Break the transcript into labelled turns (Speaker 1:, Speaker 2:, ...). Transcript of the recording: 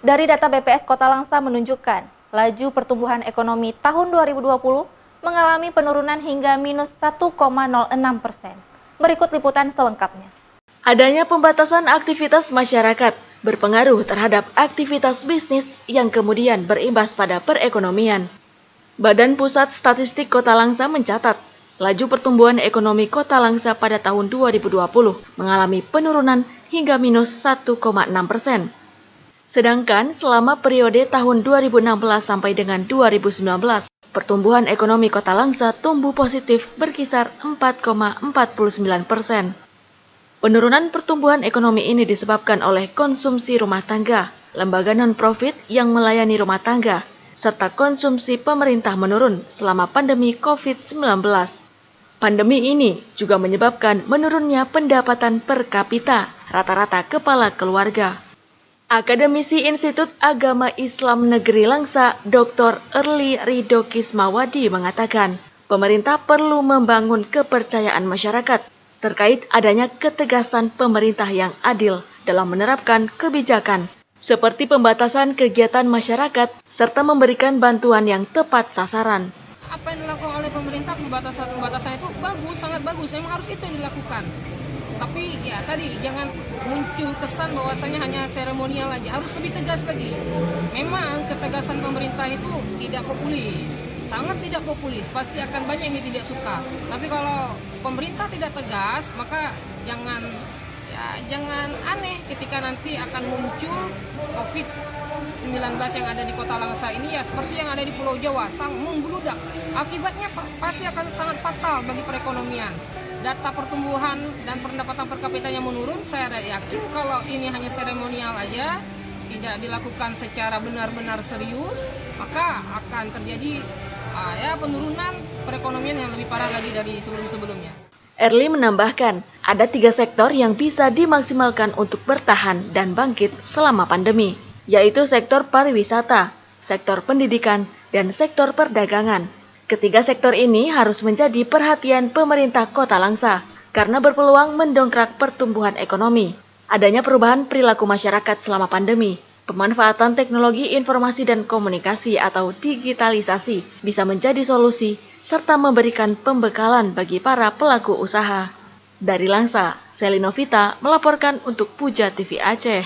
Speaker 1: Dari data BPS Kota Langsa menunjukkan, laju pertumbuhan ekonomi tahun 2020 mengalami penurunan hingga minus 1,06%. Berikut liputan selengkapnya.
Speaker 2: Adanya pembatasan aktivitas masyarakat berpengaruh terhadap aktivitas bisnis yang kemudian berimbas pada perekonomian. Badan Pusat Statistik Kota Langsa mencatat, laju pertumbuhan ekonomi Kota Langsa pada tahun 2020 mengalami penurunan hingga minus 1,6%. Sedangkan selama periode tahun 2016 sampai dengan 2019, pertumbuhan ekonomi Kota Langsa tumbuh positif berkisar 4,49%. Penurunan pertumbuhan ekonomi ini disebabkan oleh konsumsi rumah tangga, lembaga non-profit yang melayani rumah tangga, serta konsumsi pemerintah menurun selama pandemi COVID-19. Pandemi ini juga menyebabkan menurunnya pendapatan per kapita rata-rata kepala keluarga. Akademisi Institut Agama Islam Negeri Langsa, Dr. Erli Ridho Kismawadi mengatakan, pemerintah perlu membangun kepercayaan masyarakat terkait adanya ketegasan pemerintah yang adil dalam menerapkan kebijakan, seperti pembatasan kegiatan masyarakat serta memberikan bantuan yang tepat sasaran.
Speaker 3: Apa yang dilakukan oleh pemerintah, pembatasan itu bagus, sangat bagus, memang harus itu yang dilakukan. Tapi ya tadi jangan muncul kesan bahwasanya hanya seremonial aja, harus lebih tegas lagi. Memang ketegasan pemerintah itu tidak populis, sangat tidak populis, pasti akan banyak yang tidak suka. Tapi kalau pemerintah tidak tegas, maka jangan aneh ketika nanti akan muncul COVID-19 yang ada di Kota Langsa ini, ya seperti yang ada di Pulau Jawa, membludak. Akibatnya pasti akan sangat fatal bagi perekonomian. Data pertumbuhan dan pendapatan per kapitanya menurun, saya yakin kalau ini hanya seremonial aja, tidak dilakukan secara benar-benar serius, maka akan terjadi penurunan perekonomian yang lebih parah lagi dari sebelum-sebelumnya.
Speaker 2: Erli menambahkan, ada 3 sektor yang bisa dimaksimalkan untuk bertahan dan bangkit selama pandemi, yaitu sektor pariwisata, sektor pendidikan, dan sektor perdagangan. Ketiga sektor ini harus menjadi perhatian pemerintah Kota Langsa karena berpeluang mendongkrak pertumbuhan ekonomi. Adanya perubahan perilaku masyarakat selama pandemi, pemanfaatan teknologi informasi dan komunikasi atau digitalisasi bisa menjadi solusi serta memberikan pembekalan bagi para pelaku usaha. Dari Langsa, Selinovita melaporkan untuk Puja TV Aceh.